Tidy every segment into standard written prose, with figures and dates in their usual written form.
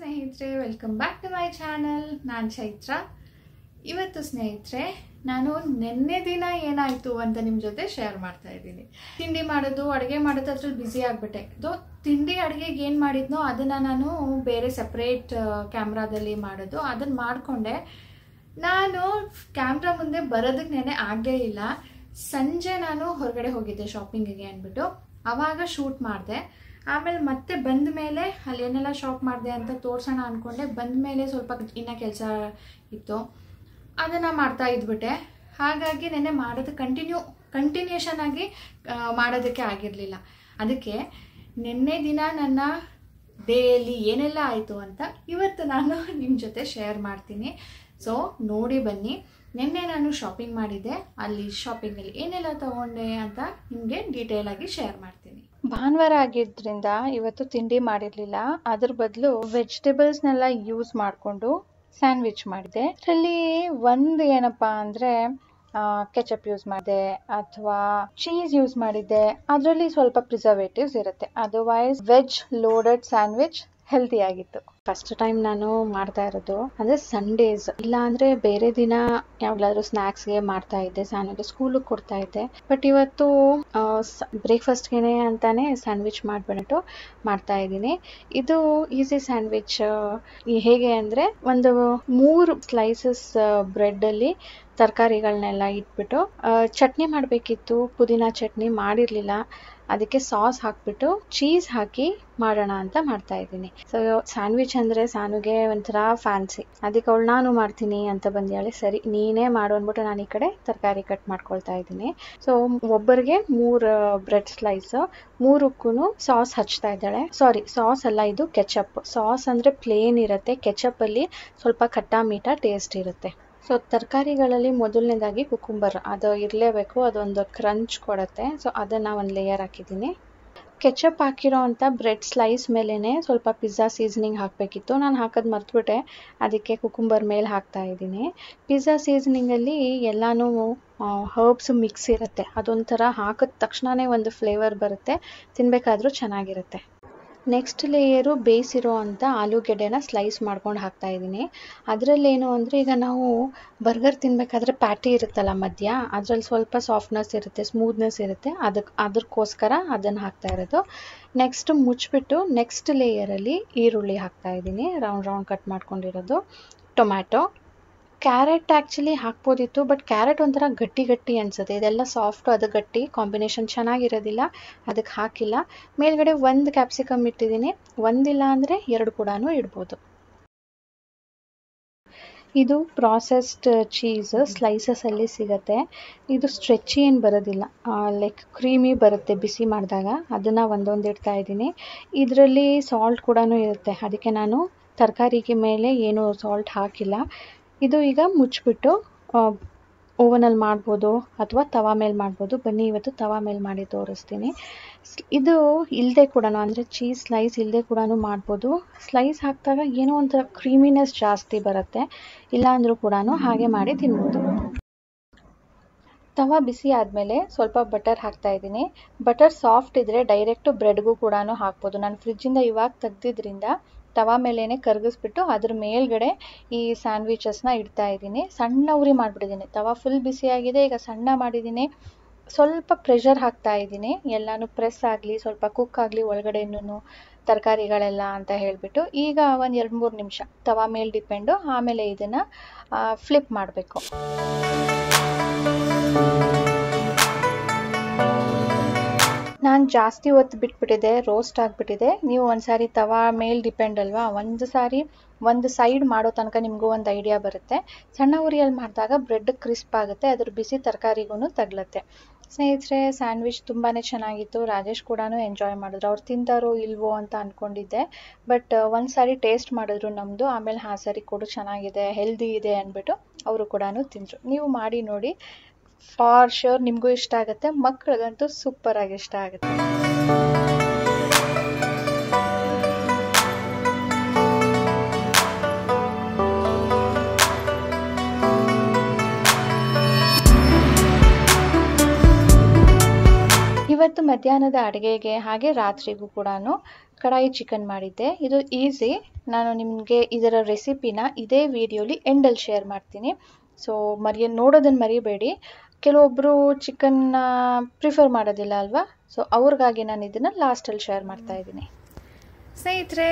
ಸ್ನೇಹಿತರೆ, welcome back to my channel. ನಾನು ಚೈತ್ರ. ಇವತ್ತು ಸ್ನೇಹಿತರೆ, ನಾನು ನಿನ್ನೆ ದಿನ ಏನಾಯಿತು ಅಂತ ನಿಮ್ಮ ಜೊತೆ ಶೇರ್ ಮಾಡ್ತಾ ಇದ್ದೀನಿ. ತಿಂಡಿ ಮಾಡೋದು, ಅಡುಗೆ ಮಾಡೋದು ಅದ್ರಲ್ಲಿ ಬ್ಯುಸಿ ಆಗಿಬಿಟ್ಟೆ. ತಿಂಡಿ ಅಡುಗೆಗೆ ಏನು ಮಾಡಿದ್ನೋ ಅದನ್ನು ನಾನು ಬೇರೆ ಸಪ್ರೇಟ್ ಕ್ಯಾಮ್ರಾದಲ್ಲಿ ಮಾಡೋದು, ಅದನ್ನು ಮಾಡಿಕೊಂಡೆ. ನಾನು ಕ್ಯಾಮ್ರಾ ಮುಂದೆ ಬರೋದಕ್ಕೆ ನೆನೆ ಆಗಲೇ ಇಲ್ಲ. ಸಂಜೆ ನಾನು ಹೊರಗಡೆ ಹೋಗಿದ್ದೆ ಶಾಪಿಂಗಿಗೆ ಅಂದ್ಬಿಟ್ಟು, ಆವಾಗ ಶೂಟ್ ಮಾಡಿದೆ. ಆಮೇಲೆ ಮತ್ತೆ ಬಂದ ಮೇಲೆ ಅಲ್ಲಿ ಏನೆಲ್ಲ ಶಾಪ್ ಮಾಡಿದೆ ಅಂತ ತೋರಿಸೋಣ ಅಂದ್ಕೊಂಡೆ. ಬಂದ ಮೇಲೆ ಸ್ವಲ್ಪ ಇನ್ನೂ ಕೆಲಸ ಇತ್ತು, ಅದನ್ನು ಮಾಡ್ತಾ ಇದ್ಬಿಟ್ಟೆ. ಹಾಗಾಗಿ ನೆನ್ನೆ ಮಾಡೋದು ಕಂಟಿನ್ಯೂಷನ್ ಆಗಿ ಮಾಡೋದಕ್ಕೆ ಆಗಿರಲಿಲ್ಲ. ಅದಕ್ಕೆ ನಿನ್ನೆ ದಿನ ನನ್ನ ಡೇಯಲ್ಲಿ ಏನೆಲ್ಲ ಆಯಿತು ಅಂತ ಇವತ್ತು ನಾನು ನಿಮ್ಮ ಜೊತೆ ಶೇರ್ ಮಾಡ್ತೀನಿ. ಸೊ ನೋಡಿ ಬನ್ನಿ. ನಿನ್ನೆ ನಾನು ಶಾಪಿಂಗ್ ಮಾಡಿದ್ದೆ, ಅಲ್ಲಿ ಶಾಪಿಂಗಲ್ಲಿ ಏನೆಲ್ಲ ತಗೊಂಡೆ ಅಂತ ನಿಮಗೆ ಡೀಟೇಲ್ ಆಗಿ ಶೇರ್ ಮಾಡ್ತೀನಿ. ಭಾನುವಾರ ಆಗಿದ್ದರಿಂದ ಇವತ್ತು ತಿಂಡಿ ಮಾಡಿರಲಿಲ್ಲ. ಅದ್ರ ಬದಲು ವೆಜಿಟೇಬಲ್ಸ್ನೆಲ್ಲ ಯೂಸ್ ಮಾಡಿಕೊಂಡು ಸ್ಯಾಂಡ್ವಿಚ್ ಮಾಡಿದೆ. ಅದರಲ್ಲಿ ಒಂದು ಏನಪ್ಪ ಅಂದರೆ ಕೆಚಪ್ ಯೂಸ್ ಮಾಡಿದೆ ಅಥವಾ ಚೀಸ್ ಯೂಸ್ ಮಾಡಿದ್ದೆ. ಅದರಲ್ಲಿ ಸ್ವಲ್ಪ ಪ್ರಿಸರ್ವೇಟಿವ್ಸ್ ಇರುತ್ತೆ. Otherwise veg loaded sandwich healthy ಆಗಿತ್ತು. ಫಸ್ಟ್ ಟೈಮ್ ನಾನು ಮಾಡ್ತಾ ಇರೋದು. ಅಂದರೆ ಸಂಡೇಸ್ ಇಲ್ಲ ಅಂದರೆ ಬೇರೆ ದಿನ ಯಾವಾಗಲಾದ್ರೂ ಸ್ನ್ಯಾಕ್ಸ್ಗೆ ಮಾಡ್ತಾ ಇದ್ದೆ, ಸ್ಯಾಂಡ್ವಿಚ್ ಸ್ಕೂಲಿಗೆ ಕೊಡ್ತಾ ಇದ್ದೆ. ಬಟ್ ಇವತ್ತು ಬ್ರೇಕ್ಫಾಸ್ಟ್ಗೆ ಅಂತಾನೆ ಸ್ಯಾಂಡ್ವಿಚ್ ಮಾಡಿಬಿಟ್ಟು ಮಾಡ್ತಾ ಇದ್ದೀನಿ. ಇದು ಈಸಿ ಸ್ಯಾಂಡ್ವಿಚ್. ಹೇಗೆ ಅಂದರೆ ಒಂದು 3 ಸ್ಲೈಸಸ್ ಬ್ರೆಡ್ಡಲ್ಲಿ ತರಕಾರಿಗಳನ್ನೆಲ್ಲ ಇಟ್ಬಿಟ್ಟು ಚಟ್ನಿ ಮಾಡಬೇಕಿತ್ತು. ಪುದೀನ ಚಟ್ನಿ ಮಾಡಿರಲಿಲ್ಲ, ಅದಕ್ಕೆ ಸಾಸ್ ಹಾಕ್ಬಿಟ್ಟು ಚೀಸ್ ಹಾಕಿ ಮಾಡೋಣ ಅಂತ ಮಾಡ್ತಾ ಇದ್ದೀನಿ. ಸೊ ಸ್ಯಾಂಡ್ವಿಚ್ ಅಂದರೆ ಸಾನುಗೆ ಒಂಥರ ಫ್ಯಾನ್ಸಿ. ಅದಕ್ಕೆ ಅವಳು ನಾನು ಮಾಡ್ತೀನಿ ಅಂತ ಬಂದಿಯಾಳೆ. ಸರಿ ನೀನೇ ಮಾಡು ಅಂದ್ಬಿಟ್ಟು ನಾನು ಈ ಕಡೆ ತರಕಾರಿ ಕಟ್ ಮಾಡ್ಕೊಳ್ತಾ ಇದ್ದೀನಿ. ಸೊ ಒಬ್ಬರಿಗೆ 3 ಬ್ರೆಡ್ ಸ್ಲೈಸ್, 3ಕ್ಕೂ ಸಾಸ್ ಹಚ್ತಾ ಇದ್ದಾಳೆ. ಸಾರಿ, ಸಾಸ್ ಅಲ್ಲ, ಇದು ಕೆಚಪ್. ಸಾಸ್ ಅಂದರೆ ಪ್ಲೇನ್ ಇರುತ್ತೆ, ಕೆಚಪ್ ಅಲ್ಲಿ ಸ್ವಲ್ಪ ಖಟ್ಟ ಮೀಠ ಟೇಸ್ಟ್ ಇರುತ್ತೆ. ಸೊ ತರಕಾರಿಗಳಲ್ಲಿ ಮೊದಲನೇದಾಗಿ ಕುಕುಂಬರ್, ಅದು ಇರಲೇಬೇಕು, ಅದೊಂದು ಕ್ರಂಚ್ ಕೊಡುತ್ತೆ. ಸೊ ಅದನ್ನು ಒಂದು ಲೇಯರ್ ಹಾಕಿದ್ದೀನಿ. ಕೆಚಪ್ ಹಾಕಿರೋ ಅಂಥ ಬ್ರೆಡ್ ಸ್ಲೈಸ್ ಮೇಲೇ ಸ್ವಲ್ಪ ಪಿಜ್ಜಾ ಸೀಸನಿಂಗ್ ಹಾಕಬೇಕಿತ್ತು, ನಾನು ಹಾಕೋದು ಮರ್ತುಬಿಟ್ಟೆ. ಅದಕ್ಕೆ ಕುಕುಂಬರ್ ಮೇಲೆ ಹಾಕ್ತಾ ಇದ್ದೀನಿ. ಪಿಜ್ಜಾ ಸೀಸನಿಂಗಲ್ಲಿ ಎಲ್ಲನೂ ಹರ್ಬ್ಸ್ ಮಿಕ್ಸ್ ಇರುತ್ತೆ. ಅದೊಂಥರ ಹಾಕಿದ ತಕ್ಷಣವೇ ಒಂದು ಫ್ಲೇವರ್ ಬರುತ್ತೆ, ತಿನ್ನಬೇಕಾದ್ರೂ ಚೆನ್ನಾಗಿರುತ್ತೆ. ನೆಕ್ಸ್ಟ್ ಲೇಯರು ಬೇಯಿಸಿರೋ ಅಂಥ ಆಲೂಗೆಡ್ಡೆನ ಸ್ಲೈಸ್ ಮಾಡ್ಕೊಂಡು ಹಾಕ್ತಾ ಇದ್ದೀನಿ. ಅದರಲ್ಲೇನು ಅಂದರೆ, ಈಗ ನಾವು ಬರ್ಗರ್ ತಿನ್ನಬೇಕಾದ್ರೆ ಪ್ಯಾಟಿ ಇರುತ್ತಲ್ಲ ಮಧ್ಯ, ಅದರಲ್ಲಿ ಸ್ವಲ್ಪ ಸಾಫ್ಟ್ನೆಸ್ ಇರುತ್ತೆ, ಸ್ಮೂತ್ನೆಸ್ ಇರುತ್ತೆ, ಅದಕ್ಕೋಸ್ಕರ ಅದನ್ನು ಹಾಕ್ತಾ ಇರೋದು. ನೆಕ್ಸ್ಟ್ ಮುಚ್ಚಿಬಿಟ್ಟು ನೆಕ್ಸ್ಟ್ ಲೇಯರಲ್ಲಿ ಈರುಳ್ಳಿ ಹಾಕ್ತಾ ಇದ್ದೀನಿ, ರೌಂಡ್ ಕಟ್ ಮಾಡ್ಕೊಂಡಿರೋದು. ಟೊಮ್ಯಾಟೊ, ಕ್ಯಾರೆಟ್ ಆ್ಯಕ್ಚುಲಿ ಹಾಕ್ಬೋದಿತ್ತು, ಬಟ್ ಕ್ಯಾರೆಟ್ ಒಂಥರ ಗಟ್ಟಿ ಅನಿಸುತ್ತೆ. ಇದೆಲ್ಲ ಸಾಫ್ಟು, ಅದು ಗಟ್ಟಿ ಕಾಂಬಿನೇಷನ್ ಚೆನ್ನಾಗಿರೋದಿಲ್ಲ, ಅದಕ್ಕೆ ಹಾಕಿಲ್ಲ. ಮೇಲ್ಗಡೆ 1 ಕ್ಯಾಪ್ಸಿಕಮ್ ಇಟ್ಟಿದ್ದೀನಿ, ಒಂದಿಲ್ಲ ಅಂದರೆ 2 ಕೂಡ ಇಡ್ಬೋದು. ಇದು ಪ್ರಾಸೆಸ್ಡ್ ಚೀಸ್ ಸ್ಲೈಸಸಲ್ಲಿ ಸಿಗುತ್ತೆ. ಇದು ಸ್ಟ್ರೆಚಿ ಏನು ಬರೋದಿಲ್ಲ, ಲೈಕ್ ಕ್ರೀಮಿ ಬರುತ್ತೆ ಬಿಸಿ ಮಾಡಿದಾಗ. ಅದನ್ನು ಒಂದೊಂದು ಇಡ್ತಾ ಇದ್ದೀನಿ. ಇದರಲ್ಲಿ ಸಾಲ್ಟ್ ಕೂಡ ಇರುತ್ತೆ, ಅದಕ್ಕೆ ನಾನು ತರಕಾರಿಗೆ ಮೇಲೆ ಏನು ಸಾಲ್ಟ್ ಹಾಕಿಲ್ಲ. ಇದು ಈಗ ಮುಚ್ಚಿಬಿಟ್ಟು ಓವನಲ್ಲಿ ಮಾಡ್ಬೋದು ಅಥವಾ ತವಾ ಮೇಲೆ ಮಾಡ್ಬೋದು. ಬನ್ನಿ ಇವತ್ತು ತವಾ ಮೇಲೆ ಮಾಡಿ ತೋರಿಸ್ತೀನಿ. ಇದು ಇಲ್ಲದೆ ಕೂಡ, ಅಂದರೆ ಚೀಸ್ ಸ್ಲೈಸ್ ಇಲ್ಲದೆ ಕೂಡ ಮಾಡ್ಬೋದು. ಸ್ಲೈಸ್ ಹಾಕಿದಾಗ ಏನೋ ಒಂಥರ ಕ್ರೀಮಿನೆಸ್ ಜಾಸ್ತಿ ಬರುತ್ತೆ, ಇಲ್ಲಾಂದ್ರೂ ಕೂಡ ಹಾಗೆ ಮಾಡಿ ತಿನ್ಬೋದು. ತವಾ ಬಿಸಿ ಆದಮೇಲೆ ಸ್ವಲ್ಪ ಬಟರ್ ಹಾಕ್ತಾ ಇದ್ದೀನಿ. ಬಟರ್ ಸಾಫ್ಟ್ ಇದ್ದರೆ ಡೈರೆಕ್ಟು ಬ್ರೆಡ್ಗೂ ಕೂಡ ಹಾಕ್ಬೋದು. ನಾನು ಫ್ರಿಜ್ಜಿಂದ ಇವಾಗ ತೆಗ್ದಿದ್ರಿಂದ ತವಾ ಮೇಲೇ ಕರಗಿಸ್ಬಿಟ್ಟು ಅದ್ರ ಮೇಲ್ಗಡೆ ಈ ಸ್ಯಾಂಡ್ವಿಚಸ್ನ ಇಡ್ತಾ ಇದ್ದೀನಿ. ಸಣ್ಣ ಉರಿ ಮಾಡಿಬಿಟ್ಟಿದ್ದೀನಿ. ತವಾ ಫುಲ್ ಬಿಸಿಯಾಗಿದೆ, ಈಗ ಸಣ್ಣ ಮಾಡಿದ್ದೀನಿ. ಸ್ವಲ್ಪ ಪ್ರೆಷರ್ ಹಾಕ್ತಾ ಇದ್ದೀನಿ, ಎಲ್ಲನೂ ಪ್ರೆಸ್ ಆಗಲಿ, ಸ್ವಲ್ಪ ಕುಕ್ ಆಗಲಿ ಒಳಗಡೆನೂ ತರಕಾರಿಗಳೆಲ್ಲ ಅಂತ ಹೇಳಿಬಿಟ್ಟು. ಈಗ ಒಂದು 2-3 ನಿಮಿಷ ತವಾ ಮೇಲೆ ಡಿಪೆಂಡು. ಆಮೇಲೆ ಇದನ್ನು ಫ್ಲಿಪ್ ಮಾಡಬೇಕು. ನಾನು ಜಾಸ್ತಿ ಹೊತ್ತು ಬಿಟ್ಬಿಟ್ಟಿದೆ, ರೋಸ್ಟ್ ಆಗಿಬಿಟ್ಟಿದೆ. ನೀವು ಒಂದು ಸಾರಿ ತವಾ ಮೇಲೆ ಡಿಪೆಂಡ್ ಅಲ್ವಾ, ಒಂದು ಸೈಡ್ ಮಾಡೋ ತನಕ ನಿಮಗೂ ಒಂದು ಐಡಿಯಾ ಬರುತ್ತೆ. ಸಣ್ಣ ಉರಿಯಲ್ಲಿ ಮಾಡಿದಾಗ ಬ್ರೆಡ್ ಕ್ರಿಸ್ಪ್ ಆಗುತ್ತೆ, ಅದ್ರ ಬಿಸಿ ತರಕಾರಿಗೂ ತಗಲುತ್ತೆ. ಸ್ನೇಹಿತರೆ, ಸ್ಯಾಂಡ್ವಿಚ್ ತುಂಬಾ ಚೆನ್ನಾಗಿತ್ತು. ರಾಜೇಶ್ ಕೂಡ ಎಂಜಾಯ್ ಮಾಡಿದ್ರು. ಅವ್ರು ತಿಂತಾರೋ ಇಲ್ವೋ ಅಂತ ಅಂದ್ಕೊಂಡಿದ್ದೆ, ಬಟ್ ಒಂದು ಸಾರಿ ಟೇಸ್ಟ್ ಮಾಡಿದ್ರು ನಮ್ಮದು. ಆಮೇಲೆ ಸರಿ ಕೊಡು, ಚೆನ್ನಾಗಿದೆ, ಹೆಲ್ದಿ ಇದೆ ಅಂದ್ಬಿಟ್ಟು ಅವರು ಕೂಡ ತಿಂದರು. ನೀವು ಮಾಡಿ ನೋಡಿ, ಫಾರ್ ಶ್ಯೂರ್ ನಿಮಗೂ ಇಷ್ಟ ಆಗುತ್ತೆ, ಮಕ್ಕಳಿಗಂತೂ ಸೂಪರಾಗಿ ಇಷ್ಟ ಆಗುತ್ತೆ. ಇವತ್ತು ಮಧ್ಯಾಹ್ನದ ಅಡುಗೆಗೆ ಹಾಗೆ ರಾತ್ರಿಗೂ ಕೂಡ ಕಡಾಯಿ ಚಿಕನ್ ಮಾಡಿದ್ದೆ. ಇದು ಈಸಿ, ನಾನು ನಿಮಗೆ ಇದರ ರೆಸಿಪಿನ ಇದೇ ವಿಡಿಯೋಲಿ ಎಂಡಲ್ಲಿ ಶೇರ್ ಮಾಡ್ತೀನಿ. ಸೊ ನೋಡೋದನ್ನು ಮರಿಬೇಡಿ. ಕೆಲವೊಬ್ಬರು ಚಿಕನ್ನ ಪ್ರಿಫರ್ ಮಾಡೋದಿಲ್ಲ ಅಲ್ವಾ, ಸೊ ಅವ್ರಿಗಾಗಿ ನಾನು ಇದನ್ನು ಲಾಸ್ಟಲ್ಲಿ ಶೇರ್ ಮಾಡ್ತಾ ಇದ್ದೀನಿ. ಸ್ನೇಹಿತರೆ,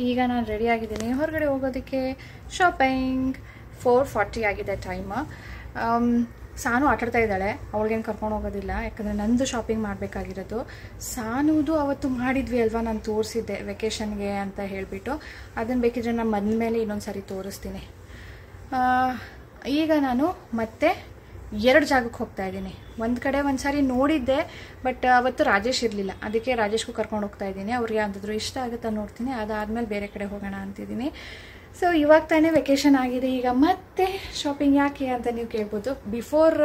ಈಗ ನಾನು ರೆಡಿ ಆಗಿದ್ದೀನಿ ಹೊರಗಡೆ ಹೋಗೋದಕ್ಕೆ. ಶಾಪಿಂಗ್ 4:40 ಆಗಿದೆ ಟೈಮ್. ಸಾನು ಆಟಾಡ್ತಾ ಇದ್ದಾಳೆ, ಅವ್ಳಿಗೇನು ಕರ್ಕೊಂಡು ಹೋಗೋದಿಲ್ಲ, ಯಾಕಂದರೆ ನಂದು ಶಾಪಿಂಗ್ ಮಾಡಬೇಕಾಗಿರೋದು. ಸಾನುದು ಅವತ್ತು ಮಾಡಿದ್ವಿ ಅಲ್ವಾ, ನಾನು ತೋರಿಸಿದ್ದೆ ವೆಕೇಷನ್ಗೆ ಅಂತ ಹೇಳಿಬಿಟ್ಟು. ಅದನ್ನು ಬೇಕಿದ್ರೆ ನಾನು ಬಂದಮೇಲೆ ಇನ್ನೊಂದು ಸಾರಿ ತೋರಿಸ್ತೀನಿ. ಈಗ ನಾನು ಮತ್ತೆ 2 ಜಾಗಕ್ಕೆ ಹೋಗ್ತಾ ಇದ್ದೀನಿ. ಒಂದು ಕಡೆ ಒಂದು ಸಾರಿ ನೋಡಿದ್ದೆ, ಬಟ್ ಅವತ್ತು ರಾಜೇಶ್ ಇರಲಿಲ್ಲ, ಅದಕ್ಕೆ ರಾಜೇಶ್ಗೂ ಕರ್ಕೊಂಡು ಹೋಗ್ತಾ ಇದ್ದೀನಿ. ಅವ್ರಿಗೆ ಅಂತಿದ್ರು ಇಷ್ಟ ಆಗುತ್ತಾ ನೋಡ್ತೀನಿ, ಅದಾದಮೇಲೆ ಬೇರೆ ಕಡೆ ಹೋಗೋಣ ಅಂತಿದ್ದೀನಿ. ಸೊ ಇವಾಗ ತಾನೇ ವೆಕೇಷನ್ ಆಗಿದೆ, ಈಗ ಮತ್ತೆ ಶಾಪಿಂಗ್ ಯಾಕೆ ಅಂತ ನೀವು ಕೇಳ್ಬೋದು. ಬಿಫೋರ್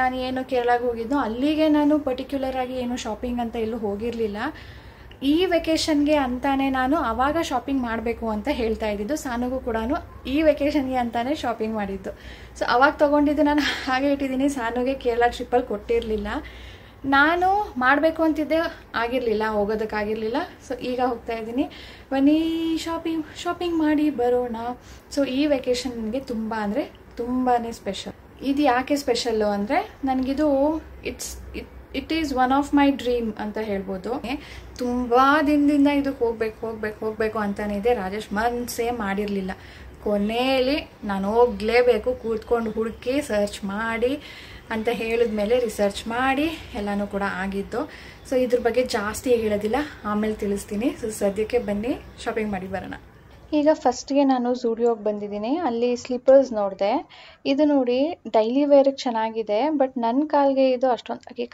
ನಾನು ಏನು ಕೇರಳಗೆ ಹೋಗಿದ್ನೋ ಅಲ್ಲಿಗೆ ನಾನು ಪರ್ಟಿಕ್ಯುಲರ್ ಆಗಿ ಏನು ಶಾಪಿಂಗ್ ಅಂತ ಎಲ್ಲೂ ಹೋಗಿರಲಿಲ್ಲ. ಈ ವೆಕೇಷನ್ಗೆ ಅಂತಾನೆ ನಾನು ಆವಾಗ ಶಾಪಿಂಗ್ ಮಾಡಬೇಕು ಅಂತ ಹೇಳ್ತಾ ಇದ್ದಿದ್ದು. ಸಾನುಗೂ ಕೂಡ ಈ ವೆಕೇಷನ್ಗೆ ಅಂತಾನೆ ಶಾಪಿಂಗ್ ಮಾಡಿದ್ದು. ಸೊ ಅವಾಗ ತೊಗೊಂಡಿದ್ದು ನಾನು ಹಾಗೆ ಇಟ್ಟಿದ್ದೀನಿ. ಸಾನುಗೆ ಕೇರಳ ಟ್ರಿಪ್ಪಲ್ಲಿ ಕೊಟ್ಟಿರಲಿಲ್ಲ, ನಾನು ಮಾಡಬೇಕು ಅಂತಿದ್ದೆ, ಆಗಿರಲಿಲ್ಲ, ಹೋಗೋದಕ್ಕಾಗಿರಲಿಲ್ಲ. ಸೊ ಈಗ ಹೋಗ್ತಾ ಇದ್ದೀನಿ, ಬನ್ನಿ ಶಾಪಿಂಗ್ ಮಾಡಿ ಬರೋಣ. ಸೊ ಈ ವೆಕೇಷನ್ಗೆ ತುಂಬ ಅಂದರೆ ತುಂಬಾ ಸ್ಪೆಷಲ್. ಇದು ಯಾಕೆ ಸ್ಪೆಷಲ್ಲು ಅಂದರೆ ನನಗಿದು it is one of my dream ಅಂತ ಹೇಳ್ಬೋದು. ತುಂಬ ದಿನದಿಂದ ಇದಕ್ಕೆ ಹೋಗ್ಬೇಕು ಅಂತಾನೆ ಇದೆ. ರಾಜೇಶ್ ಮನಸ್ಸೇ ಮಾಡಿರಲಿಲ್ಲ. ಕೊನೆಯಲ್ಲಿ ನಾನು ಹೋಗಲೇಬೇಕು, ಕೂತ್ಕೊಂಡು ಹುಡುಕಿ ಸರ್ಚ್ ಮಾಡಿ ಅಂತ ಹೇಳಿದ್ಮೇಲೆ ರಿಸರ್ಚ್ ಮಾಡಿ ಎಲ್ಲನೂ ಕೂಡ ಆಗಿದ್ದು. ಸೊ ಇದ್ರ ಬಗ್ಗೆ ಜಾಸ್ತಿ ಹೇಳೋದಿಲ್ಲ, ಆಮೇಲೆ ತಿಳಿಸ್ತೀನಿ. ಸೊ ಸದ್ಯಕ್ಕೆ ಬನ್ನಿ ಶಾಪಿಂಗ್ ಮಾಡಿ ಬರೋಣ. ಈಗ ಫಸ್ಟ್ಗೆ ನಾನು ಝೂಡಿಯೋಗೆ ಬಂದಿದ್ದೀನಿ. ಅಲ್ಲಿ ಸ್ಲಿಪ್ಪರ್ಸ್ ನೋಡಿದೆ. ಇದು ನೋಡಿ ಡೈಲಿ ವೇರಿಗೆ ಚೆನ್ನಾಗಿದೆ, ಬಟ್ ನನ್ನ ಕಾಲಿಗೆ ಇದು ಅಷ್ಟೊಂದಾಗಿ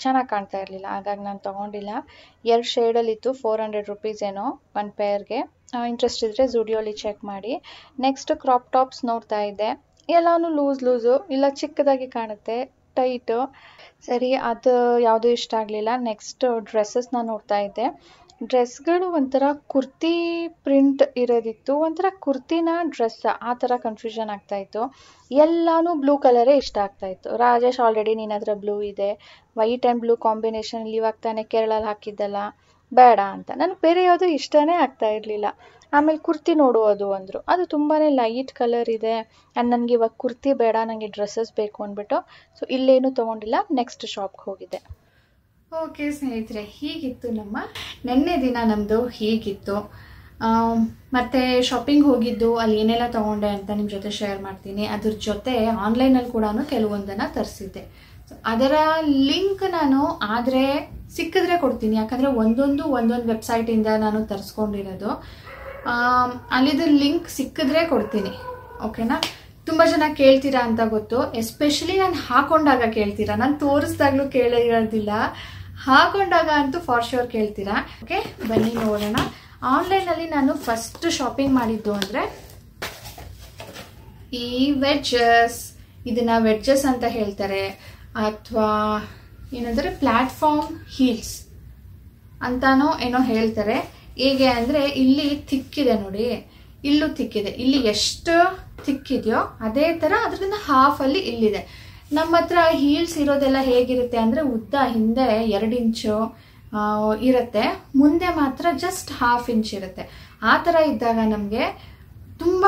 ಚೆನ್ನಾಗಿ ಕಾಣ್ತಾ ಇರಲಿಲ್ಲ, ಹಾಗಾಗಿ ನಾನು ತೊಗೊಂಡಿಲ್ಲ. 2 ಶೇಡಲ್ಲಿತ್ತು, 400 ರುಪೀಸ್ ಏನೋ ಒಂದು ಪೇರ್ಗೆ. ಇಂಟ್ರೆಸ್ಟ್ ಇದ್ದರೆ ಝೂಡಿಯೋಲಿ ಚೆಕ್ ಮಾಡಿ. ನೆಕ್ಸ್ಟ್ ಕ್ರಾಪ್ ಟಾಪ್ಸ್ ನೋಡ್ತಾ ಇದ್ದೆ. ಎಲ್ಲನೂ ಲೂಸು, ಇಲ್ಲ ಚಿಕ್ಕದಾಗಿ ಕಾಣುತ್ತೆ, ಟೈಟು. ಸರಿ, ಅದು ಯಾವುದೂ ಇಷ್ಟ ಆಗಲಿಲ್ಲ. ನೆಕ್ಸ್ಟ್ ಡ್ರೆಸ್ಸಸ್ನ ನೋಡ್ತಾ ಇದ್ದೆ. ಡ್ರೆಸ್ಗಳು ಒಂಥರ ಕುರ್ತಿ ಪ್ರಿಂಟ್ ಇರೋದಿತ್ತು, ಒಂಥರ ಕುರ್ತಿನ ಡ್ರೆಸ್ ಆ ಥರ ಕನ್ಫ್ಯೂಷನ್ ಆಗ್ತಾಯಿತ್ತು. ಎಲ್ಲನೂ ಬ್ಲೂ ಕಲರೇ ಇಷ್ಟ ಆಗ್ತಾಯಿತ್ತು. ರಾಜೇಶ್ ಆಲ್ರೆಡಿ ನಿನ್ನ ಹತ್ರ ಬ್ಲೂ ಇದೆ, ವೈಟ್ ಆ್ಯಂಡ್ ಬ್ಲೂ ಕಾಂಬಿನೇಷನ್ ಇವಾಗ ತಾನೇ ಕೇರಳಲ್ಲಿ ಹಾಕಿದ್ದಲ್ಲ, ಬೇಡ ಅಂತ. ನನಗೆ ಬೇರೆ ಯಾವುದೂ ಇಷ್ಟನೇ ಆಗ್ತಾ ಇರಲಿಲ್ಲ. ಆಮೇಲೆ ಕುರ್ತಿ ನೋಡುವುದು ಅಂದರು, ಅದು ತುಂಬಾ ಲೈಟ್ ಕಲರ್ ಇದೆ ಆ್ಯಂಡ್ ನನಗೆ ಇವಾಗ ಕುರ್ತಿ ಬೇಡ, ನನಗೆ ಡ್ರೆಸ್ಸಸ್ ಬೇಕು ಅಂದ್ಬಿಟ್ಟು ಸೊ ಇಲ್ಲೇನೂ ತೊಗೊಂಡಿಲ್ಲ. ನೆಕ್ಸ್ಟ್ ಶಾಪ್ಗೆ ಹೋಗಿದ್ದೆ. ಓಕೆ ಸ್ನೇಹಿತರೆ, ಹೀಗಿತ್ತು ನಮ್ಮ ನೆನ್ನೆ ದಿನ. ನಮ್ಮದು ಹೀಗಿತ್ತು. ಮತ್ತು ಶಾಪಿಂಗ್ ಹೋಗಿದ್ದು, ಅಲ್ಲಿ ಏನೆಲ್ಲ ತೊಗೊಂಡೆ ಅಂತ ನಿಮ್ಮ ಜೊತೆ ಶೇರ್ ಮಾಡ್ತೀನಿ. ಅದ್ರ ಜೊತೆ ಆನ್ಲೈನಲ್ಲಿ ಕೂಡ ಕೆಲವೊಂದನ್ನು ತರಿಸಿದ್ದೆ. ಸೊ ಅದರ ಲಿಂಕ್ ನಾನು ಆದರೆ ಸಿಕ್ಕಿದ್ರೆ ಕೊಡ್ತೀನಿ, ಯಾಕಂದರೆ ಒಂದೊಂದು ವೆಬ್ಸೈಟಿಂದ ನಾನು ತರಿಸ್ಕೊಂಡಿರೋದು. ಅಲ್ಲಿದ್ದು ಲಿಂಕ್ ಸಿಕ್ಕಿದ್ರೆ ಕೊಡ್ತೀನಿ, ಓಕೆನಾ? ತುಂಬ ಜನ ಕೇಳ್ತೀರಾ ಅಂತ ಗೊತ್ತು, ಎಸ್ಪೆಷಲಿ ನಾನು ಹಾಕೊಂಡಾಗ ಕೇಳ್ತೀರಾ. ನಾನು ತೋರಿಸ್ದಾಗ್ಲೂ ಕೇಳಿರೋದಿಲ್ಲ, ಹಾಕೊಂಡಾಗ ಅಂತೂ ಫಾರ್ ಶೋರ್ ಕೇಳ್ತೀರಾ. ಓಕೆ, ಬನ್ನಿ ನೋಡೋಣ. ಆನ್ಲೈನಲ್ಲಿ ನಾನು ಫಸ್ಟ್ ಶಾಪಿಂಗ್ ಮಾಡಿದ್ದು ಅಂದರೆ ಈ ಇದನ್ನು ವೆಡ್ಜಸ್ ಅಂತ ಹೇಳ್ತಾರೆ, ಅಥವಾ ಏನಂದರೆ ಪ್ಲ್ಯಾಟ್ಫಾರ್ಮ್ ಹೀಲ್ಸ್ ಅಂತಾನೋ ಏನೋ ಹೇಳ್ತಾರೆ. ಹೇಗೆ ಅಂದರೆ ಇಲ್ಲಿ ತಿಕ್ಕಿದೆ ನೋಡಿ, ಇಲ್ಲೂ ತಿಕ್ಕಿದೆ. ಇಲ್ಲಿ ಎಷ್ಟು ತಿಕ್ಕಿದೆಯೋ ಅದೇ ಥರ ಅದರಿಂದ ಹಾಫಲ್ಲಿ ಇಲ್ಲಿದೆ. ನಮ್ಮ ಹತ್ರ ಹೀಲ್ಸ್ ಇರೋದೆಲ್ಲ ಹೇಗಿರುತ್ತೆ ಅಂದರೆ ಉದ್ದ ಹಿಂದೆ 2 ಇಂಚು ಇರುತ್ತೆ, ಮುಂದೆ ಮಾತ್ರ ಜಸ್ಟ್ 1/2 ಇಂಚ್ ಇರುತ್ತೆ. ಆ ಥರ ಇದ್ದಾಗ ನಮಗೆ ತುಂಬ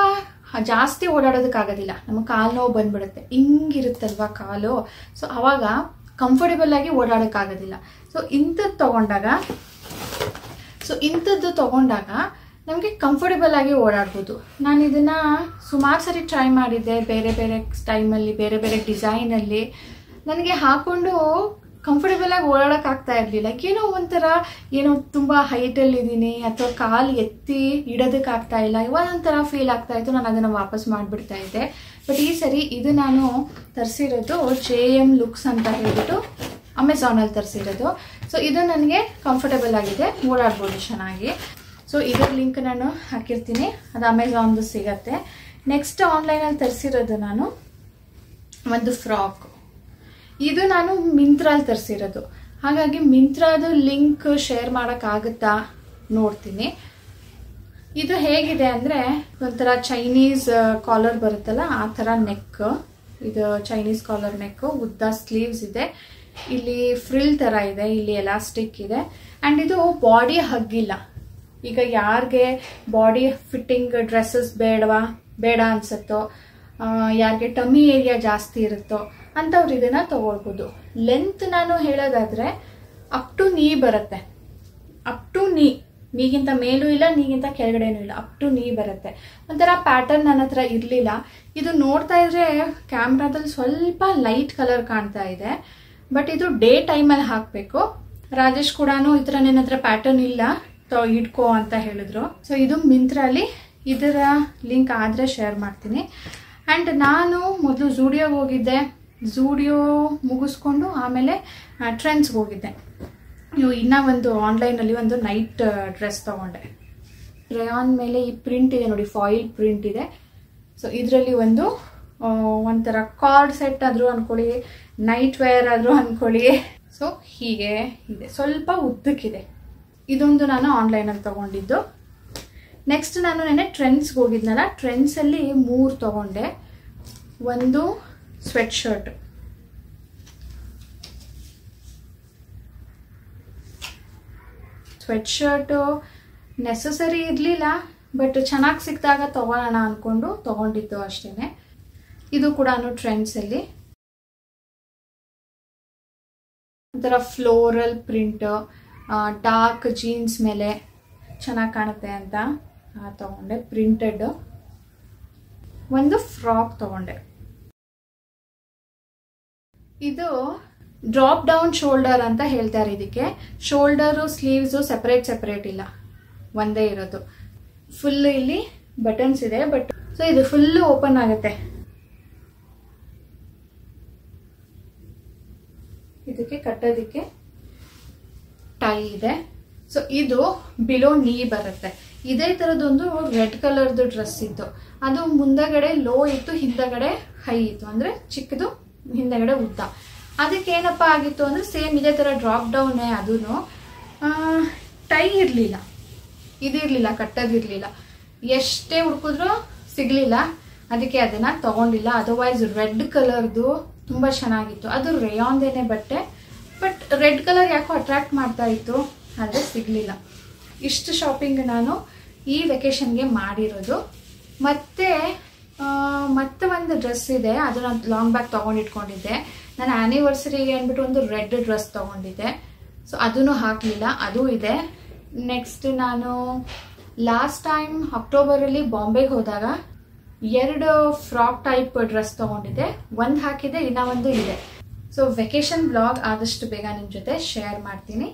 ಜಾಸ್ತಿ ಓಡಾಡೋದಕ್ಕಾಗೋದಿಲ್ಲ, ನಮಗೆ ಕಾಲು ನೋವು ಬಂದ್ಬಿಡುತ್ತೆ. ಹಿಂಗಿರುತ್ತಲ್ವ ಕಾಲು, ಸೊ ಆವಾಗ ಕಂಫರ್ಟೇಬಲ್ ಆಗಿ ಓಡಾಡೋಕ್ಕಾಗೋದಿಲ್ಲ. ಸೊ ಇಂಥದ್ದು ತೊಗೊಂಡಾಗ ನಮಗೆ ಕಂಫರ್ಟೇಬಲ್ ಆಗಿ ಓಡಾಡ್ಬೋದು. ನಾನು ಇದನ್ನು ಸುಮಾರು ಸರಿ ಟ್ರೈ ಮಾಡಿದ್ದೆ, ಬೇರೆ ಟೈಮಲ್ಲಿ, ಬೇರೆ ಡಿಸೈನಲ್ಲಿ. ನನಗೆ ಹಾಕ್ಕೊಂಡು ಕಂಫರ್ಟೇಬಲ್ ಆಗಿ ಓಡಾಡೋಕ್ಕಾಗ್ತಾ ಇರಲಿಲ್ಲ. ಏನೋ ತುಂಬ ಹೈಟಲ್ಲಿದ್ದೀನಿ ಅಥವಾ ಕಾಲು ಎತ್ತಿ ಇಡೋದಕ್ಕಾಗ್ತಾ ಇಲ್ಲ, ಒಂಥರ ಫೀಲ್ ಆಗ್ತಾಯಿತ್ತು. ನಾನು ಅದನ್ನು ವಾಪಸ್ ಮಾಡಿಬಿಡ್ತಾ ಇದ್ದೆ. ಬಟ್ ಈ ಸರಿ ಇದು ನಾನು ತರಿಸಿರೋದು JM ಲುಕ್ಸ್ ಅಂತ ಹೇಳ್ಬಿಟ್ಟು ಅಮೆಝಾನಲ್ಲಿ ತರಿಸಿರೋದು. ಸೊ ಇದು ನನಗೆ ಕಂಫರ್ಟೇಬಲ್ ಆಗಿದೆ, ಓಡಾಡ್ಬೋದು ಚೆನ್ನಾಗಿ. ಸೊ ಇದರ ಲಿಂಕ್ ನಾನು ಹಾಕಿರ್ತೀನಿ, ಅದು ಅಮೆಝಾನ್ದು ಸಿಗತ್ತೆ. ನೆಕ್ಸ್ಟ್ ಆನ್ಲೈನಲ್ಲಿ ತರಿಸಿರೋದು ನಾನು ಒಂದು ಫ್ರಾಕ್. ಇದು ನಾನು ಮಿಂತ್ರಲ್ಲಿ ತರಿಸಿರೋದು, ಹಾಗಾಗಿ ಮಿಂತ್ರಾದು ಲಿಂಕ್ ಶೇರ್ ಮಾಡೋಕ್ಕಾಗುತ್ತಾ ನೋಡ್ತೀನಿ. ಇದು ಹೇಗಿದೆ ಅಂದರೆ ಒಂಥರ ಚೈನೀಸ್ ಕಾಲರ್ ಬರುತ್ತಲ್ಲ ಆ ಥರ ನೆಕ್. ಇದು ಚೈನೀಸ್ ಕಾಲರ್ ನೆಕ್, ಉದ್ದ ಸ್ಲೀವ್ಸ್ ಇದೆ, ಇಲ್ಲಿ ಫ್ರಿಲ್ ಥರ ಇದೆ, ಇಲ್ಲಿ ಎಲಾಸ್ಟಿಕ್ ಇದೆ. ಆ್ಯಂಡ್ ಇದು ಬಾಡಿ ಹಗ್ಗಿಲ್ಲ, ಈಗ ಯಾರಿಗೆ ಬಾಡಿ ಫಿಟ್ಟಿಂಗ್ ಡ್ರೆಸ್ಸಸ್ ಬೇಡ ಅನ್ಸುತ್ತೋ, ಯಾರಿಗೆ ಟಮ್ಮಿ ಏರಿಯಾ ಜಾಸ್ತಿ ಇರುತ್ತೋ ಅಂಥವ್ರು ಇದನ್ನು ತೊಗೊಳ್ಬೋದು. ಲೆಂತ್ ನಾನು ಹೇಳೋದಾದರೆ ಅಪ್ ಟು ನೀ ಬರುತ್ತೆ. ಅಪ್ ಟು ನೀಗಿಂತ ಮೇಲೂ ಇಲ್ಲ, ನೀಗಿಂತ ಕೆಳಗಡೆನೂ ಇಲ್ಲ, ಅಪ್ ಟು ನೀ ಬರುತ್ತೆ. ಒಂಥರ ಪ್ಯಾಟರ್ನ್ ನನ್ನ ಹತ್ರ ಇರಲಿಲ್ಲ. ಇದು ನೋಡ್ತಾ ಇದ್ರೆ ಕ್ಯಾಮ್ರಾದಲ್ಲಿ ಸ್ವಲ್ಪ ಲೈಟ್ ಕಲರ್ ಕಾಣ್ತಾ ಇದೆ, ಬಟ್ ಇದು ಡೇ ಟೈಮಲ್ಲಿ ಹಾಕಬೇಕು. ರಾಜೇಶ್ ಕೂಡ ಈ ಥರ ನನ್ನ ಹತ್ರ ಪ್ಯಾಟರ್ನ್ ಇಲ್ಲ ಇಟ್ಕೋ ಅಂತ ಹೇಳಿದ್ರು. ಸೊ ಇದು ಮಿಂತ್ರಲ್ಲಿ, ಇದರ ಲಿಂಕ್ ಆದರೆ ಶೇರ್ ಮಾಡ್ತೀನಿ. ಆ್ಯಂಡ್ ನಾನು ಮೊದಲು ಝೂಡಿಯೋಗೆ ಹೋಗಿದ್ದೆ, ಝೂಡಿಯೋ ಮುಗಿಸ್ಕೊಂಡು ಆಮೇಲೆ ಟ್ರೆಂಡ್ಸ್ಗೆ ಹೋಗಿದ್ದೆ. ಇನ್ನೂ ಒಂದು ಆನ್ಲೈನಲ್ಲಿ ಒಂದು ನೈಟ್ ಡ್ರೆಸ್ ತೊಗೊಂಡೆ. ರೇಯಾನ್ ಮೇಲೆ ಈ ಪ್ರಿಂಟ್ ಇದೆ ನೋಡಿ, ಫಾಯಿಲ್ ಪ್ರಿಂಟ್ ಇದೆ. ಸೊ ಇದರಲ್ಲಿ ಒಂಥರ ಕಾರ್ಡ್ ಸೆಟ್ ಆದರೂ ಅಂದ್ಕೊಳ್ಳಿ, ನೈಟ್ ವೇರ್ ಆದರೂ ಅಂದ್ಕೊಳ್ಳಿ. ಸೊ ಹೀಗೆ ಇದೆ, ಸ್ವಲ್ಪ ಉದ್ದಕ್ಕಿದೆ. ಇದೊಂದು ನಾನು ಆನ್ಲೈನಲ್ಲಿ ತೊಗೊಂಡಿದ್ದು. ನೆಕ್ಸ್ಟ್ ನಾನು ನೆನ್ನೆ ಟ್ರೆಂಡ್ಸ್ಗೆ ಹೋಗಿದ್ನಲ್ಲ, ಟ್ರೆಂಡ್ಸಲ್ಲಿ 3 ತೊಗೊಂಡೆ. ಒಂದು ಸ್ವೆಟ್ ಶರ್ಟ್, ನೆಸಸರಿ ಇರಲಿಲ್ಲ, ಬಟ್ ಚೆನ್ನಾಗಿ ಸಿಕ್ಕಿದಾಗ ತೊಗೊಳ್ಳೋಣ ಅಂದ್ಕೊಂಡು ತೊಗೊಂಡಿದ್ದು ಅಷ್ಟೇ. ಇದು ಕೂಡ ಟ್ರೆಂಡ್ಸಲ್ಲಿ ಒಂಥರ ಫ್ಲೋರಲ್ ಪ್ರಿಂಟ್, ಡಾರ್ಕ್ ಜೀನ್ಸ್ ಮೇಲೆ ಚೆನ್ನಾಗಿ ಕಾಣುತ್ತೆ ಅಂತ ತೊಗೊಂಡೆ. ಪ್ರಿಂಟೆಡ್ ಒಂದು ಫ್ರಾಕ್ ತೊಗೊಂಡೆ. ಇದು ಡ್ರಾಪ್ ಡೌನ್ ಶೋಲ್ಡರ್ ಅಂತ ಹೇಳ್ತಾರೆ ಇದಕ್ಕೆ. ಶೋಲ್ಡರು ಸ್ಲೀವ್ಸು ಸೆಪರೇಟ್ ಇಲ್ಲ, ಒಂದೇ ಇರೋದು. ಫುಲ್ ಇಲ್ಲಿ ಬಟನ್ಸ್ ಇದೆ, ಬಟ್ ಸೊ ಇದು ಫುಲ್ಲು ಓಪನ್ ಆಗುತ್ತೆ. ಇದಕ್ಕೆ ಕಟ್ಟೋದಕ್ಕೆ ಟೈ ಇದೆ. ಸೊ ಇದು ಬಿಲೋ ನೀ ಬರುತ್ತೆ. ಇದೇ ಥರದೊಂದು ರೆಡ್ ಕಲರ್ದು ಡ್ರೆಸ್ ಇತ್ತು. ಅದು ಮುಂದಗಡೆ ಲೋ ಇತ್ತು, ಹಿಂದಗಡೆ ಹೈ ಇತ್ತು, ಅಂದರೆ ಚಿಕ್ಕದು ಹಿಂದಗಡೆ ಉದ್ದ. ಅದಕ್ಕೆ ಏನಪ್ಪ ಆಗಿತ್ತು ಅಂದರೆ ಸೇಮ್ ಇದೇ ಥರ ಡ್ರಾಪ್ ಡೌನೇ, ಅದೂ ಟೈ ಇರಲಿಲ್ಲ, ಇದಿರಲಿಲ್ಲ, ಕಟ್ಟೋದಿರಲಿಲ್ಲ. ಎಷ್ಟೇ ಹುಡುಕಿದ್ರೂ ಸಿಗಲಿಲ್ಲ, ಅದಕ್ಕೆ ಅದನ್ನು ತೊಗೊಂಡಿಲ್ಲ. ಅದರ್ವೈಸ್ ರೆಡ್ ಕಲರ್ದು ತುಂಬ ಚೆನ್ನಾಗಿತ್ತು. ಅದು ರೇಯಾನ್ದೇನೆ ಬಟ್ಟೆ, ಬಟ್ ರೆಡ್ ಕಲರ್ ಯಾಕೋ ಅಟ್ರಾಕ್ಟ್ ಮಾಡ್ತಾ ಇತ್ತು, ಆದರೆ ಸಿಗಲಿಲ್ಲ. ಇಷ್ಟು ಶಾಪಿಂಗ್ ನಾನು ಈ ವೆಕೇಷನ್ಗೆ ಮಾಡಿರೋದು. ಮತ್ತೆ ಒಂದು ಡ್ರೆಸ್ ಇದೆ, ಅದು ನಾನು ಲಾಂಗ್ ಬ್ಯಾಗ್ ತೊಗೊಂಡಿಟ್ಕೊಂಡಿದ್ದೆ. ನಾನು ಆ್ಯನಿವರ್ಸರಿಗೆ ಅಂದ್ಬಿಟ್ಟು ಒಂದು ರೆಡ್ ಡ್ರೆಸ್ ತೊಗೊಂಡಿದ್ದೆ. ಸೊ ಅದೂ ಹಾಕಲಿಲ್ಲ, ಅದೂ ಇದೆ. ನೆಕ್ಸ್ಟ್ ನಾನು ಲಾಸ್ಟ್ ಟೈಮ್ ಅಕ್ಟೋಬರಲ್ಲಿ ಬಾಂಬೆಗೆ ಹೋದಾಗ 2 ಫ್ರಾಕ್ ಟೈಪ್ ಡ್ರೆಸ್ ತೊಗೊಂಡಿದ್ದೆ. ಒಂದು ಹಾಕಿದ್ದೆ, ಇನ್ನೂ ಒಂದು ಇದೆ. ಸೊ ವೆಕೇಷನ್ ಬ್ಲಾಗ್ ಆದಷ್ಟು ಬೇಗ ನಿಮ್ಮ ಜೊತೆ ಶೇರ್ ಮಾಡ್ತೀನಿ.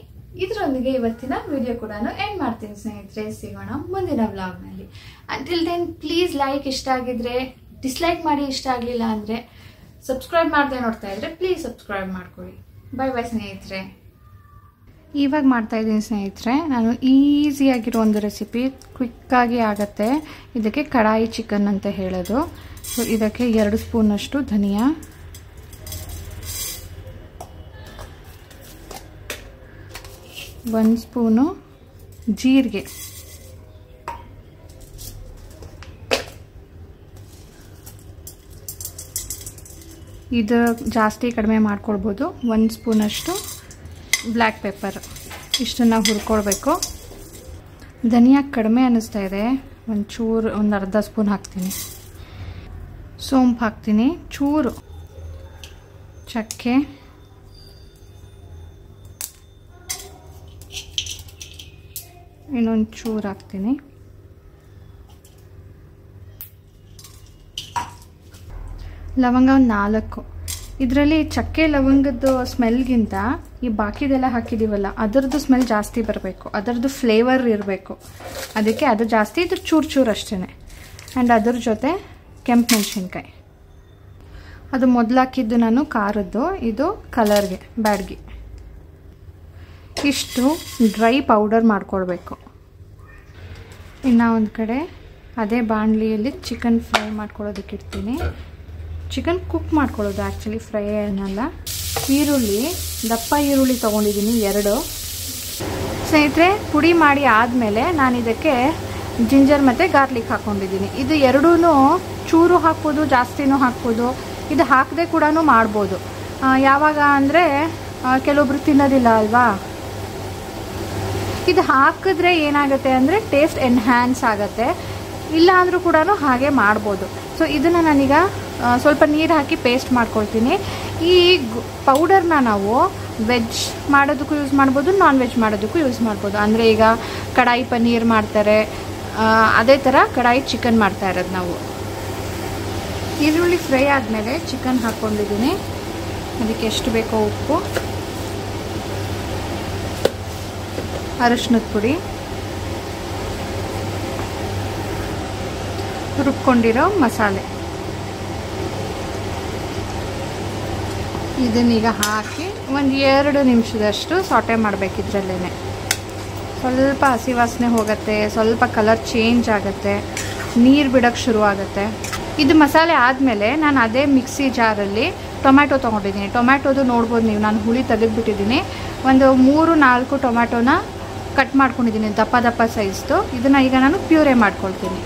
ಇದರೊಂದಿಗೆ ಇವತ್ತಿನ ವಿಡಿಯೋ ಕೂಡ ಎಂಡ್ ಮಾಡ್ತೀನಿ ಸ್ನೇಹಿತರೆ. ಸಿಗೋಣ ಮುಂದಿನ ವ್ಲಾಗ್ನಲ್ಲಿ. ಅಂಟಿಲ್ ದೆನ್ ಪ್ಲೀಸ್ ಲೈಕ್, ಇಷ್ಟ ಆಗಿದ್ರೆ ಡಿಸ್ಲೈಕ್ ಮಾಡಿ, ಇಷ್ಟ ಆಗಲಿಲ್ಲ ಅಂದರೆ ಸಬ್ಸ್ಕ್ರೈಬ್ ಮಾಡದೆ ನೋಡ್ತಾ ಇದ್ರೆ ಪ್ಲೀಸ್ ಸಬ್ಸ್ಕ್ರೈಬ್ ಮಾಡ್ಕೊಳ್ಳಿ. ಬೈ ಬೈ ಸ್ನೇಹಿತರೆ. ಇವಾಗ ಮಾಡ್ತಾಯಿದ್ದೀನಿ ಸ್ನೇಹಿತರೆ, ನಾನು ಈಸಿಯಾಗಿರೋ ಒಂದು ರೆಸಿಪಿ, ಕ್ವಿಕ್ಕಾಗಿ ಆಗುತ್ತೆ. ಇದಕ್ಕೆ ಕಡಾಯಿ ಚಿಕನ್ ಅಂತ ಹೇಳೋದು. ಸೊ ಇದಕ್ಕೆ 2 ಸ್ಪೂನಷ್ಟು ಧನಿಯಾ, 1 ಸ್ಪೂನು ಜೀರಿಗೆ, ಇದು ಜಾಸ್ತಿ ಕಡಿಮೆ ಮಾಡ್ಕೊಳ್ಬೋದು. 1 ಸ್ಪೂನಷ್ಟು ಬ್ಲ್ಯಾಕ್ ಪೆಪ್ಪರ್. ಇಷ್ಟನ್ನು ಹುರ್ಕೊಳ್ಬೇಕು. ಧನಿಯಾ ಕಡಿಮೆ ಅನ್ನಿಸ್ತಾ ಇದೆ, ಒಂದು ಅರ್ಧ ಸ್ಪೂನ್ ಹಾಕ್ತೀನಿ. ಸೋಂಪು ಹಾಕ್ತೀನಿ, ಚೂರು ಚಕ್ಕೆ, ಇನ್ನೊಂದು ಚೂರು ಹಾಕ್ತೀನಿ. ಲವಂಗ ಒಂದು 4. ಇದರಲ್ಲಿ ಚಕ್ಕೆ ಲವಂಗದ ಸ್ಮೆಲ್ಗಿಂತ ಈ ಬಾಕಿದೆಲ್ಲ ಹಾಕಿದ್ದೀವಲ್ಲ ಅದರದ್ದು ಸ್ಮೆಲ್ ಜಾಸ್ತಿ ಬರಬೇಕು, ಅದರದ್ದು ಫ್ಲೇವರ್ ಇರಬೇಕು. ಅದಕ್ಕೆ ಅದು ಜಾಸ್ತಿ, ಇದು ಚೂರು ಅಷ್ಟೇ. ಆ್ಯಂಡ್ ಅದ್ರ ಜೊತೆ ಕೆಂಪು ಮೆಣಸಿನ್ಕಾಯಿ. ಅದು ಮೊದಲು ಹಾಕಿದ್ದು ನಾನು ಖಾರದ್ದು, ಇದು ಕಲರ್ಗೆ ಬ್ಯಾಡ್ಗಿ. ಇಷ್ಟು ಡ್ರೈ ಪೌಡರ್ ಮಾಡ್ಕೊಳ್ಬೇಕು. ಇನ್ನು ಒಂದು ಕಡೆ ಅದೇ ಬಾಣಲಿಯಲ್ಲಿ ಚಿಕನ್ ಫ್ರೈ ಮಾಡ್ಕೊಳ್ಳೋದಕ್ಕೆ ಇಡ್ತೀನಿ. ಚಿಕನ್ ಕುಕ್ ಮಾಡ್ಕೊಳ್ಳೋದು, ಆ್ಯಕ್ಚುಲಿ ಫ್ರೈ ಏನಲ್ಲ. ಈರುಳ್ಳಿ, ದಪ್ಪ ಈರುಳ್ಳಿ ತೊಗೊಂಡಿದ್ದೀನಿ 2 ಸ್ನೇಹಿತರೆ. ಪುಡಿ ಮಾಡಿ ಆದಮೇಲೆ ನಾನು ಇದಕ್ಕೆ ಜಿಂಜರ್ ಮತ್ತು ಗಾರ್ಲಿಕ್ ಹಾಕ್ಕೊಂಡಿದ್ದೀನಿ. ಇದು 2 ಚೂರು ಹಾಕ್ಬೋದು, ಜಾಸ್ತಿನೂ ಹಾಕ್ಬೋದು. ಇದು ಹಾಕದೆ ಕೂಡ ಮಾಡ್ಬೋದು. ಯಾವಾಗ ಅಂದರೆ ಕೆಲವೊಬ್ರು ತಿನ್ನೋದಿಲ್ಲ ಅಲ್ವಾ, ಇದು ಹಾಕಿದ್ರೆ ಏನಾಗುತ್ತೆ ಅಂದರೆ ಟೇಸ್ಟ್ ಎನ್ಹ್ಯಾನ್ಸ್ ಆಗುತ್ತೆ, ಇಲ್ಲ ಅಂದರೂ ಕೂಡ ಹಾಗೆ ಮಾಡ್ಬೋದು. ಸೊ ಇದನ್ನು ನಾನೀಗ ಸ್ವಲ್ಪ ನೀರು ಹಾಕಿ ಪೇಸ್ಟ್ ಮಾಡ್ಕೊಳ್ತೀನಿ. ಈ ಪೌಡರ್ನ ನಾವು ವೆಜ್ ಮಾಡೋದಕ್ಕೂ ಯೂಸ್ ಮಾಡ್ಬೋದು, ನಾನ್ ವೆಜ್ ಮಾಡೋದಕ್ಕೂ ಯೂಸ್ ಮಾಡ್ಬೋದು. ಅಂದರೆ ಈಗ ಕಡಾಯಿ ಪನ್ನೀರ್ ಮಾಡ್ತಾರೆ, ಅದೇ ಥರ ಕಡಾಯಿ ಚಿಕನ್ ಮಾಡ್ತಾ ಇರೋದು ನಾವು. ಈರುಳ್ಳಿ ಫ್ರೈ ಆದಮೇಲೆ ಚಿಕನ್ ಹಾಕ್ಕೊಂಡಿದ್ದೀನಿ. ಅದಕ್ಕೆ ಎಷ್ಟು ಬೇಕೋ ಉಪ್ಪು, ಅರಿಶಿನದ ಪುಡಿ, ರುಬ್ಕೊಂಡಿರೋ ಮಸಾಲೆ, ಇದನ್ನೀಗ ಹಾಕಿ ಒಂದು 2 ನಿಮಿಷದಷ್ಟು ಸಾಟೆ ಮಾಡಬೇಕಿದ್ರಲ್ಲೇ. ಸ್ವಲ್ಪ ಹಸಿ ವಾಸನೆ ಹೋಗುತ್ತೆ, ಸ್ವಲ್ಪ ಕಲರ್ ಚೇಂಜ್ ಆಗುತ್ತೆ, ನೀರು ಬಿಡೋಕ್ಕೆ ಶುರು ಆಗುತ್ತೆ. ಇದು ಮಸಾಲೆ ಆದಮೇಲೆ ನಾನು ಅದೇ ಮಿಕ್ಸಿ ಜಾರಲ್ಲಿ ಟೊಮ್ಯಾಟೊ ತೊಗೊಂಡಿದ್ದೀನಿ. ಟೊಮ್ಯಾಟೊದು ನೋಡ್ಬೋದು ನೀವು, ನಾನು ಹುಳಿ ತೆಗೆದುಬಿಟ್ಟಿದ್ದೀನಿ. ಒಂದು 3-4 ಟೊಮ್ಯಾಟೊನ ಕಟ್ ಮಾಡ್ಕೊಂಡಿದ್ದೀನಿ, ದಪ್ಪ ದಪ್ಪ ಸೈಜ್ದು. ಇದನ್ನು ಈಗ ನಾನು ಪ್ಯೂರೇ ಮಾಡ್ಕೊಳ್ತೀನಿ.